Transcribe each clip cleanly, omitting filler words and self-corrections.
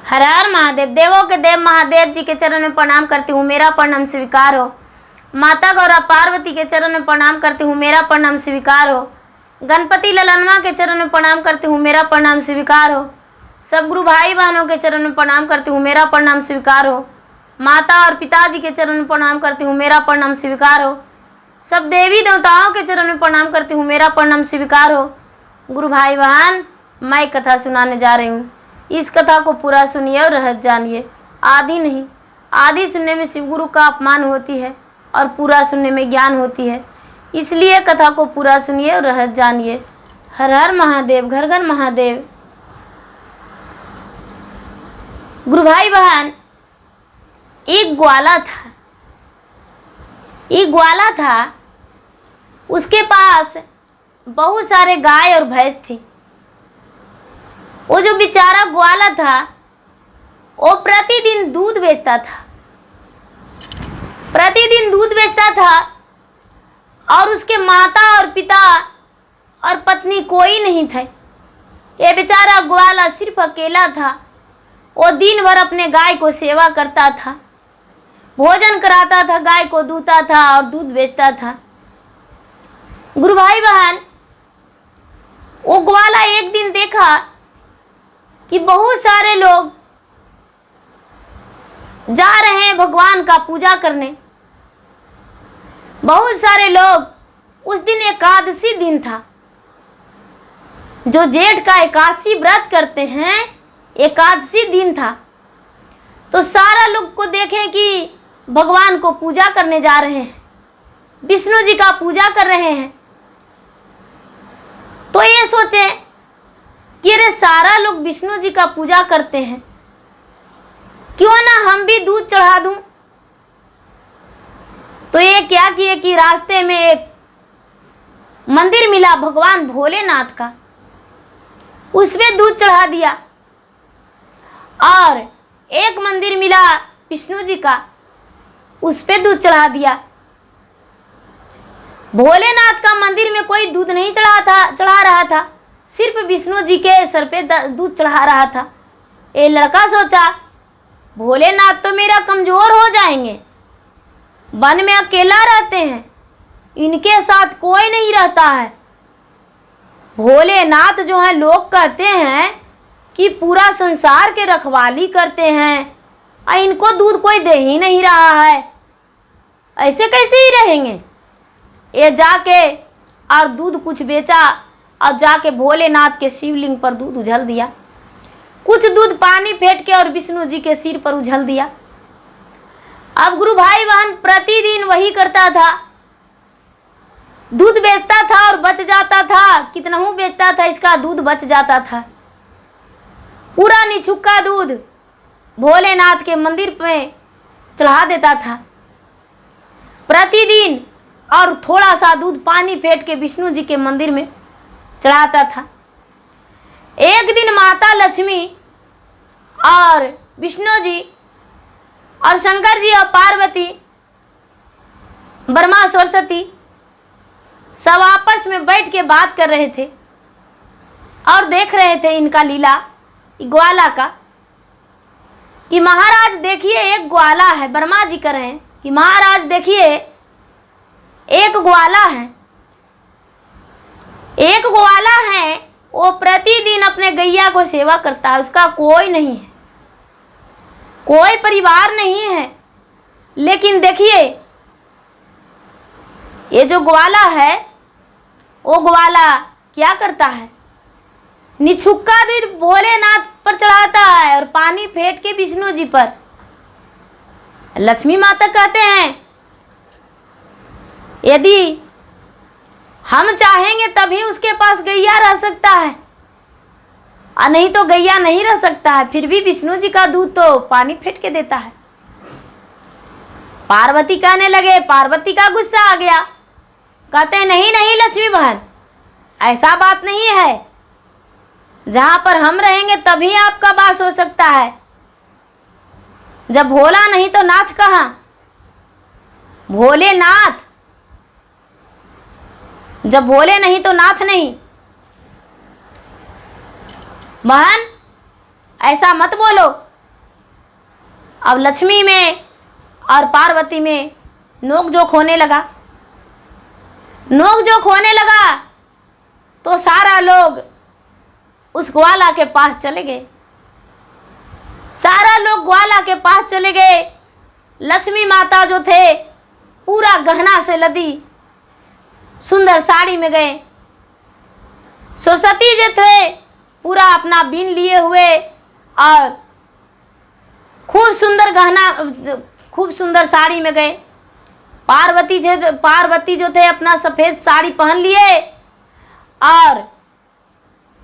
हर हर महादेव। देवों के देव महादेव जी के चरण में प्रणाम करती हूँ, मेरा प्रणाम स्वीकार हो। माता गौरा पार्वती के चरण में प्रणाम करती हूँ, मेरा प्रणाम स्वीकार हो। गणपति ललनवा के चरण में प्रणाम करती हूँ, मेरा प्रणाम स्वीकार हो। सब गुरु भाई बहनों के चरण में प्रणाम करती हूँ, मेरा प्रणाम स्वीकार हो। माता और पिताजी के चरण में प्रणाम करती हूँ, मेरा प्रणाम स्वीकार हो। सब देवी देवताओं के चरण में प्रणाम करती हूँ, मेरा प्रणाम स्वीकार हो। गुरु भाई बहन, मैं कथा सुनाने जा रही हूँ। इस कथा को पूरा सुनिए और रहस्य जानिए। आधी नहीं, आधी सुनने में शिव गुरु का अपमान होती है और पूरा सुनने में ज्ञान होती है। इसलिए कथा को पूरा सुनिए और रहस्य जानिए। हर हर महादेव, घर घर महादेव। गुरु भाई बहन, एक ग्वाला था। एक ग्वाला था, उसके पास बहुत सारे गाय और भैंस थी। वो जो बेचारा ग्वाला था, वो प्रतिदिन दूध बेचता था। प्रतिदिन दूध बेचता था और उसके माता और पिता और पत्नी कोई नहीं थे। ये बेचारा ग्वाला सिर्फ अकेला था। वो दिन भर अपने गाय को सेवा करता था, भोजन कराता था, गाय को दूहता था और दूध बेचता था। गुरु भाई बहन, वो ग्वाला एक दिन देखा कि बहुत सारे लोग जा रहे हैं भगवान का पूजा करने। बहुत सारे लोग, उस दिन एकादशी दिन था, जो जेठ का एकादशी व्रत करते हैं, एकादशी दिन था। तो सारा लोग को देखें कि भगवान को पूजा करने जा रहे हैं, विष्णु जी का पूजा कर रहे हैं। तो ये सोचे कि अरे सारा लोग विष्णु जी का पूजा करते हैं, क्यों ना हम भी दूध चढ़ा दूं। तो ये क्या किए कि रास्ते में एक मंदिर मिला भगवान भोलेनाथ का, उसमें दूध चढ़ा दिया। और एक मंदिर मिला विष्णु जी का, उस पे दूध चढ़ा दिया। भोलेनाथ का मंदिर में कोई दूध नहीं चढ़ा रहा था, सिर्फ विष्णु जी के सर पे दूध चढ़ा रहा था। ये लड़का सोचा, भोलेनाथ तो मेरा कमजोर हो जाएंगे, वन में अकेला रहते हैं, इनके साथ कोई नहीं रहता है। भोलेनाथ जो है, लोग कहते हैं कि पूरा संसार के रखवाली करते हैं, और इनको दूध कोई दे ही नहीं रहा है, ऐसे कैसे ही रहेंगे। ये जाके और दूध कुछ बेचा और जाके भोलेनाथ के शिवलिंग पर दूध उझल दिया। कुछ दूध पानी फेंट के और विष्णु जी के सिर पर उझल दिया। अब गुरु भाई बहन, प्रतिदिन वही करता था, दूध बेचता था और बच जाता था। कितनहू बेचता था, इसका दूध बच जाता था। पूरा निछुक्का दूध भोलेनाथ के मंदिर पे चढ़ा देता था प्रतिदिन, और थोड़ा सा दूध पानी फेंट के विष्णु जी के मंदिर में चढ़ाता था। एक दिन माता लक्ष्मी और विष्णु जी और शंकर जी और पार्वती, ब्रह्मा सरस्वती सब आपस में बैठ के बात कर रहे थे और देख रहे थे इनका लीला, ग्वाला का, कि महाराज देखिए एक ग्वाला है। ब्रह्मा जी कह रहे हैं कि महाराज देखिए एक ग्वाला है, एक ग्वाला है, वो प्रतिदिन अपने गैया को सेवा करता है, उसका कोई नहीं है, कोई परिवार नहीं है। लेकिन देखिए ये जो ग्वाला है, वो ग्वाला क्या करता है, निछुक्का दूध भोलेनाथ पर चढ़ाता है और पानी फेंट के विष्णु जी पर। लक्ष्मी माता कहते हैं, यदि हम चाहेंगे तभी उसके पास गैया रह सकता है, और नहीं तो गैया नहीं रह सकता है। फिर भी विष्णु जी का दूध तो पानी फेंट के देता है। पार्वती कहने लगे, पार्वती का गुस्सा आ गया। कहते हैं, नहीं नहीं लक्ष्मी बहन, ऐसा बात नहीं है, जहां पर हम रहेंगे तभी आपका वास हो सकता है। जब भोला नहीं तो नाथ कहाँ? भोलेनाथ, जब भोले नहीं तो नाथ नहीं। बहन ऐसा मत बोलो, अब लक्ष्मी में और पार्वती में नोकझोंक होने लगा। नोकझोंक होने लगा तो सारा लोग उस ग्वाला के पास चले गए। सारा लोग ग्वाला के पास चले गए। लक्ष्मी माता जो थे पूरा गहना से लदी सुंदर साड़ी में गए। सरस्वती जी थे पूरा अपना बीन लिए हुए और खूब सुंदर गहना, खूब सुंदर साड़ी में गए। पार्वती जो थे अपना सफ़ेद साड़ी पहन लिए और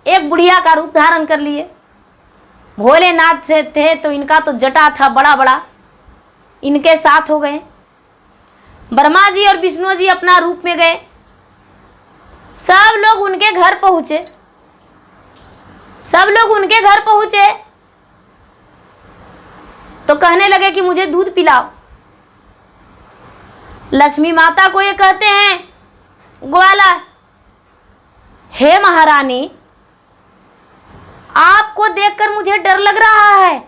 एक बुढ़िया का रूप धारण कर लिए। भोलेनाथ थे तो इनका तो जटा था बड़ा बड़ा, इनके साथ हो गए। ब्रह्मा जी और विष्णु जी अपना रूप में गए। सब लोग उनके घर पहुँचे। सब लोग उनके घर पहुँचे तो कहने लगे कि मुझे दूध पिलाओ। लक्ष्मी माता को ये कहते हैं ग्वाला, हे महारानी, आपको देखकर मुझे डर लग रहा है,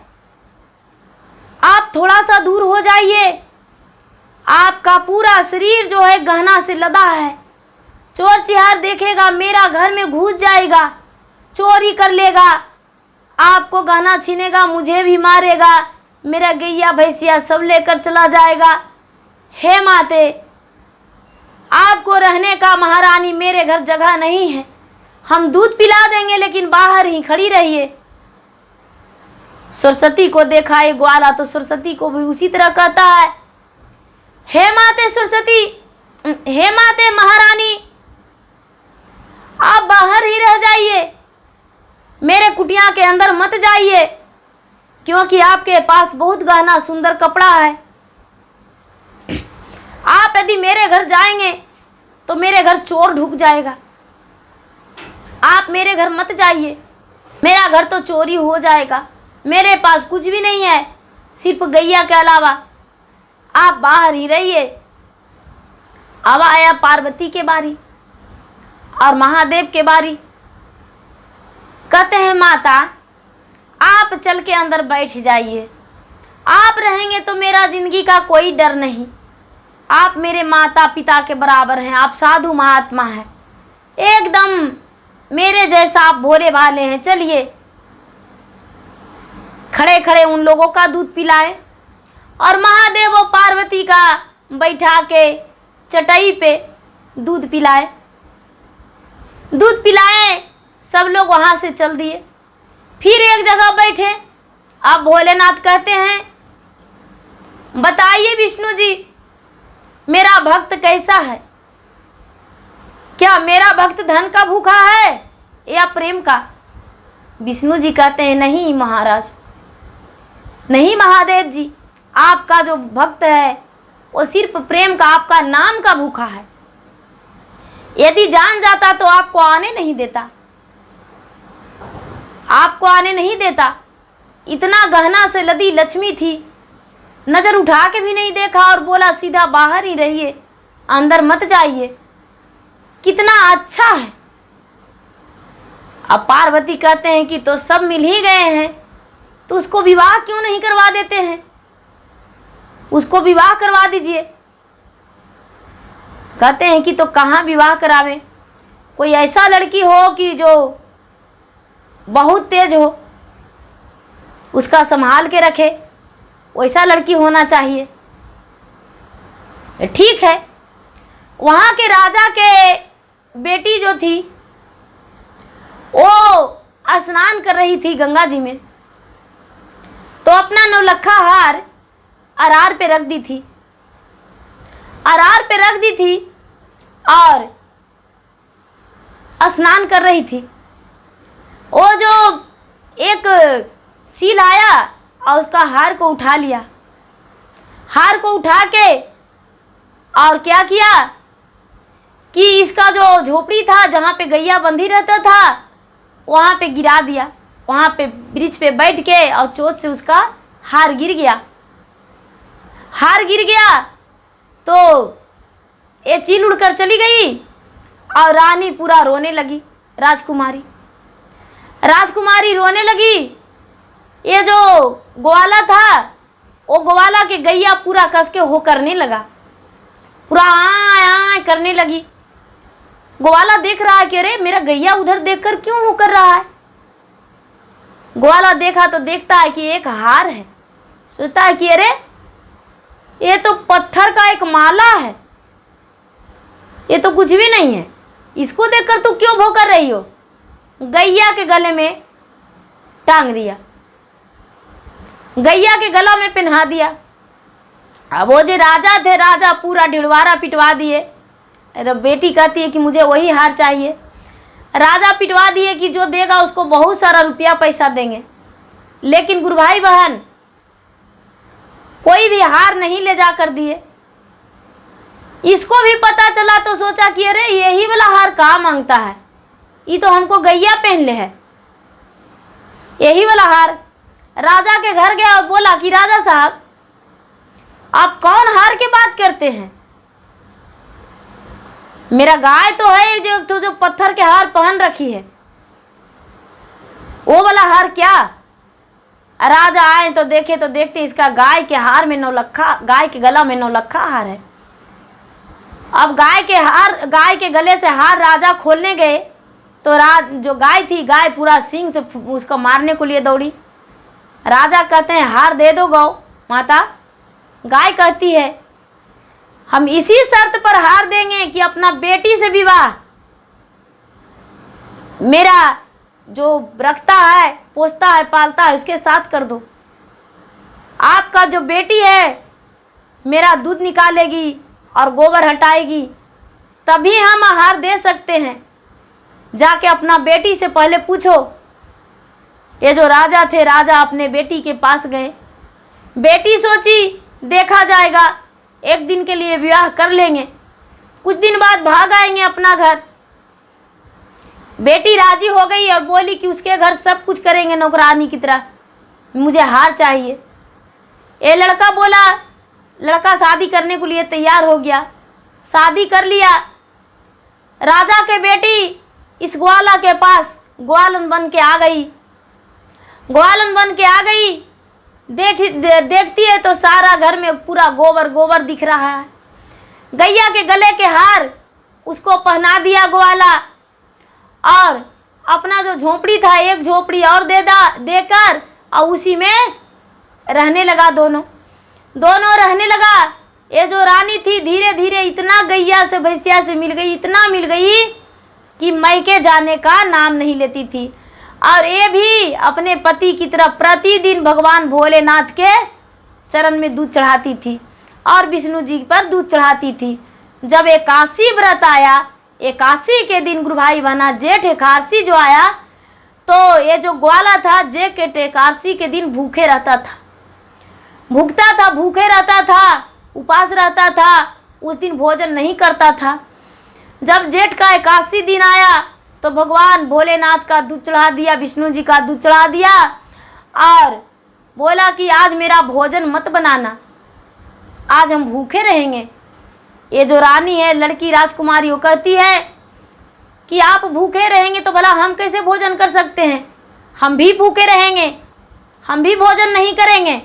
आप थोड़ा सा दूर हो जाइए। आपका पूरा शरीर जो है गहना से लदा है, चोर चिहार देखेगा मेरा घर में घुस जाएगा, चोरी कर लेगा, आपको गहना छीनेगा, मुझे भी मारेगा, मेरा गैया भैंसिया सब लेकर चला जाएगा। हे माते, आपको रहने का महारानी मेरे घर जगह नहीं है, हम दूध पिला देंगे लेकिन बाहर ही खड़ी रहिए। सरस्वती को देखा ये ग्वाला तो सरस्वती को भी उसी तरह कहता है, हे माते सरस्वती, हे माते महारानी, आप बाहर ही रह जाइए, मेरे कुटिया के अंदर मत जाइए, क्योंकि आपके पास बहुत गहना सुंदर कपड़ा है। आप यदि मेरे घर जाएंगे तो मेरे घर चोर ढुक जाएगा। आप मेरे घर मत जाइए, मेरा घर तो चोरी हो जाएगा, मेरे पास कुछ भी नहीं है सिर्फ गैया के अलावा, आप बाहर ही रहिए। अब आया पार्वती के बारी और महादेव के बारी। कहते हैं माता, आप चल के अंदर बैठ जाइए, आप रहेंगे तो मेरा जिंदगी का कोई डर नहीं, आप मेरे माता पिता के बराबर हैं, आप साधु महात्मा हैं, एकदम मेरे जैसा आप भोले भाले हैं। चलिए। खड़े खड़े उन लोगों का दूध पिलाए और महादेव और पार्वती का बैठा के चटाई पे दूध पिलाए। दूध पिलाए, सब लोग वहाँ से चल दिए। फिर एक जगह बैठे। अब भोलेनाथ कहते हैं, बताइए विष्णु जी, मेरा भक्त कैसा है? क्या मेरा भक्त धन का भूखा है या प्रेम का? विष्णु जी कहते हैं, नहीं महाराज, नहीं महादेव जी, आपका जो भक्त है वो सिर्फ प्रेम का, आपका नाम का भूखा है। यदि जान जाता तो आपको आने नहीं देता, आपको आने नहीं देता। इतना गहना से लदी लक्ष्मी थी, नजर उठा के भी नहीं देखा और बोला सीधा बाहर ही रहिए, अंदर मत जाइए। कितना अच्छा है। अब पार्वती कहते हैं कि तो सब मिल ही गए हैं तो उसको विवाह क्यों नहीं करवा देते हैं, उसको विवाह करवा दीजिए। कहते हैं कि तो कहाँ विवाह करावें, कोई ऐसा लड़की हो कि जो बहुत तेज हो, उसका संभाल के रखे, वैसा लड़की होना चाहिए। ठीक है। वहाँ के राजा के बेटी जो थी वो स्नान कर रही थी गंगा जी में, तो अपना नौलखा हार अरार पे रख दी थी, अरार पे रख दी थी और स्नान कर रही थी। वो जो एक चील आया और उसका हार को उठा लिया, हार को उठा के और क्या किया कि इसका जो झोपड़ी था जहाँ पे गैया बंधी रहता था वहाँ पे गिरा दिया। वहाँ पे ब्रिज पे बैठ के और चोट से उसका हार गिर गया। हार गिर गया तो ये चील उड़कर चली गई और रानी पूरा रोने लगी। राजकुमारी राजकुमारी रोने लगी। ये जो ग्वाला था वो ग्वाला के गैया पूरा कस के हो करने लगा, पूरा आ करने लगी। ग्वाला देख रहा है कि अरे मेरा गैया उधर देखकर क्यों हो कर रहा है। ग्वाला देखा तो देखता है कि एक हार है। सोचता है कि अरे ये तो पत्थर का एक माला है, ये तो कुछ भी नहीं है, इसको देखकर तू क्यों भौ कर रही हो। गैया के गले में टांग दिया, गैया के गला में पहना दिया। अब वो जो राजा थे, राजा पूरा ढिलवारा पिटवा दिए। अरे बेटी कहती है कि मुझे वही हार चाहिए। राजा पिटवा दिए कि जो देगा उसको बहुत सारा रुपया पैसा देंगे। लेकिन गुरु भाई बहन कोई भी हार नहीं ले जा कर दिए। इसको भी पता चला तो सोचा कि अरे यही वाला हार कहाँ मांगता है, ये तो हमको गैया पहन ले है, यही वाला हार। राजा के घर गया और बोला कि राजा साहब आप कौन हार की बात करते हैं, मेरा गाय तो है जो पत्थर के हार पहन रखी है, वो वाला हार क्या। राजा आए तो देखते इसका गाय के हार में नौलखा, गाय के गला में नौलखा हार है। अब गाय के गले से हार राजा खोलने गए तो जो गाय थी, गाय पूरा सींग से उसको मारने को लिए दौड़ी। राजा कहते हैं हार दे दो गौ माता। गाय कहती है हम इसी शर्त पर हार देंगे कि अपना बेटी से विवाह मेरा जो रखता है, पोसता है, पालता है, उसके साथ कर दो। आपका जो बेटी है मेरा दूध निकालेगी और गोबर हटाएगी, तभी हम हार दे सकते हैं। जाके अपना बेटी से पहले पूछो। ये जो राजा थे, राजा अपने बेटी के पास गए। बेटी सोची देखा जाएगा, एक दिन के लिए विवाह कर लेंगे, कुछ दिन बाद भाग आएंगे अपना घर। बेटी राजी हो गई और बोली कि उसके घर सब कुछ करेंगे नौकरानी की तरह, मुझे हार चाहिए। ये लड़का बोला, लड़का शादी करने के लिए तैयार हो गया, शादी कर लिया। राजा के बेटी इस ग्वाला के पास ग्वालन बन के आ गई। ग्वालन बन के आ गई, देखती है तो सारा घर में पूरा गोबर गोबर दिख रहा है। गैया के गले के हार उसको पहना दिया ग्वाला, और अपना जो झोपड़ी था एक झोपड़ी और देकर और उसी में रहने लगा। दोनों रहने लगा। ये जो रानी थी धीरे धीरे इतना गैया से भैंसिया से मिल गई, इतना मिल गई कि मैके जाने का नाम नहीं लेती थी। और ये भी अपने पति की तरफ प्रतिदिन भगवान भोलेनाथ के चरण में दूध चढ़ाती थी और विष्णु जी पर दूध चढ़ाती थी। जब एकादशी व्रत आया, एकादशी के दिन गुरु भाई बहना जेठ एकादशी जो आया, तो ये जो ग्वाला था जेठ एकादशी के दिन भूखे रहता था, भूखे रहता था, उपास रहता था, उस दिन भोजन नहीं करता था। जब जेठ का एकादशी दिन आया तो भगवान भोलेनाथ का दूध चढ़ा दिया, विष्णु जी का दूध चढ़ा दिया और बोला कि आज मेरा भोजन मत बनाना, आज हम भूखे रहेंगे। ये जो रानी है, लड़की राजकुमारी, वो कहती है कि आप भूखे रहेंगे तो भला हम कैसे भोजन कर सकते हैं, हम भी भूखे रहेंगे, हम भी भोजन नहीं करेंगे।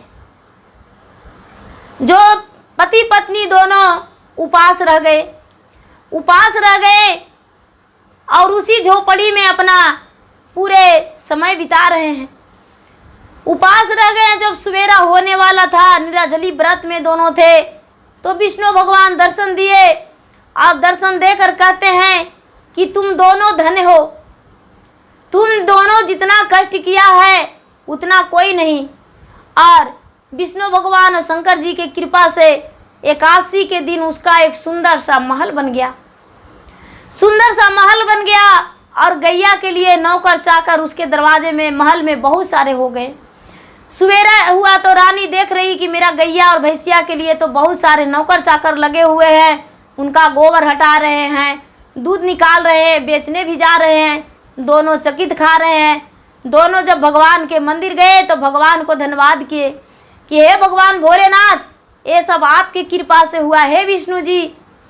जो पति पत्नी दोनों उपास रह गए और उसी झोपड़ी में अपना पूरे समय बिता रहे हैं। उपास रह गए। जब सवेरा होने वाला था, निर्जली व्रत में दोनों थे, तो विष्णु भगवान दर्शन दिए और दर्शन देकर कहते हैं कि तुम दोनों धन्य हो, तुम दोनों जितना कष्ट किया है उतना कोई नहीं। और विष्णु भगवान और शंकर जी की कृपा से एकादशी के दिन उसका एक सुंदर सा महल बन गया, और गैया के लिए नौकर चाकर उसके दरवाजे में महल में बहुत सारे हो गए। सवेरा हुआ तो रानी देख रही कि मेरा गैया और भैंसिया के लिए तो बहुत सारे नौकर चाकर लगे हुए हैं, उनका गोबर हटा रहे हैं, दूध निकाल रहे हैं, बेचने भी जा रहे हैं, दोनों चकित खा रहे हैं। दोनों जब भगवान के मंदिर गए तो भगवान को धन्यवाद किए कि हे भगवान भोलेनाथ, ये सब आपकी कृपा से हुआ, हे विष्णु जी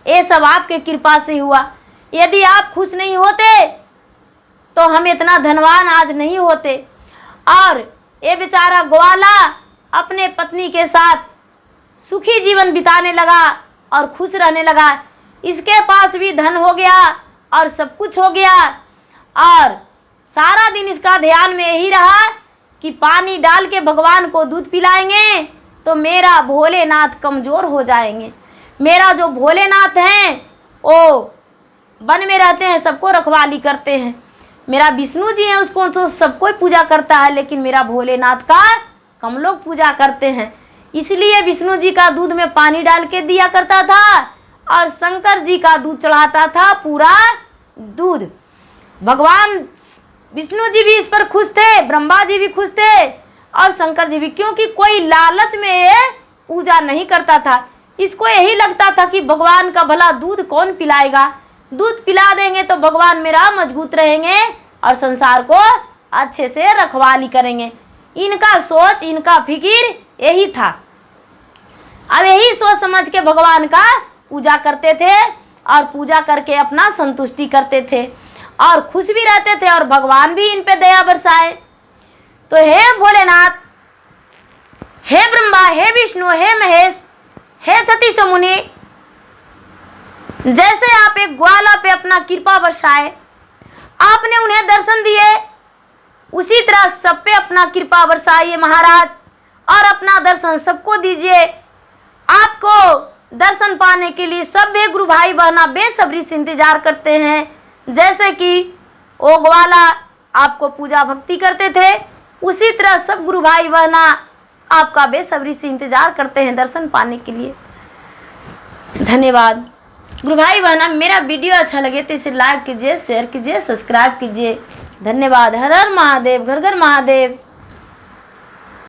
ये सब आपके कृपा से हुआ, यदि आप खुश नहीं होते तो हम इतना धनवान आज नहीं होते। और ये बेचारा ग्वाला अपने पत्नी के साथ सुखी जीवन बिताने लगा और खुश रहने लगा। इसके पास भी धन हो गया और सब कुछ हो गया, और सारा दिन इसका ध्यान में यही रहा कि पानी डाल के भगवान को दूध पिलाएंगे तो मेरा भोलेनाथ कमज़ोर हो जाएंगे। मेरा जो भोलेनाथ हैं वो वन में रहते हैं, सबको रखवाली करते हैं। मेरा विष्णु जी हैं, उसको तो सबको पूजा करता है, लेकिन मेरा भोलेनाथ का कम लोग पूजा करते हैं। इसलिए विष्णु जी का दूध में पानी डाल के दिया करता था और शंकर जी का दूध चढ़ाता था, पूरा दूध। भगवान विष्णु जी भी इस पर खुश थे, ब्रह्मा जी भी खुश थे और शंकर जी भी, क्योंकि कोई लालच में ये पूजा नहीं करता था। इसको यही लगता था कि भगवान का भला दूध कौन पिलाएगा, दूध पिला देंगे तो भगवान मेरा मजबूत रहेंगे और संसार को अच्छे से रखवाली करेंगे। इनका सोच, इनका फिकिर यही था। अब यही सोच समझ के भगवान का पूजा करते थे और पूजा करके अपना संतुष्टि करते थे और खुश भी रहते थे, और भगवान भी इन पे दया बरसाए। तो हे भोलेनाथ, हे ब्रह्मा, हे विष्णु, हे महेश, हे सतीश मुनि, जैसे आप एक ग्वाला पे अपना कृपा बरसाए, आपने उन्हें दर्शन दिए, उसी तरह सब पे अपना कृपा बरसाइए महाराज, और अपना दर्शन सबको दीजिए। आपको दर्शन पाने के लिए सभी गुरु भाई बहना बेसब्री से इंतजार करते हैं। जैसे कि वो ग्वाला आपको पूजा भक्ति करते थे, उसी तरह सब गुरु भाई बहना आपका बेसब्री से इंतजार करते हैं दर्शन पाने के लिए। धन्यवाद। गुरु भाई बहना, मेरा वीडियो अच्छा लगे तो इसे लाइक कीजिए, शेयर कीजिए, सब्सक्राइब कीजिए। धन्यवाद। हर हर महादेव, घर घर महादेव।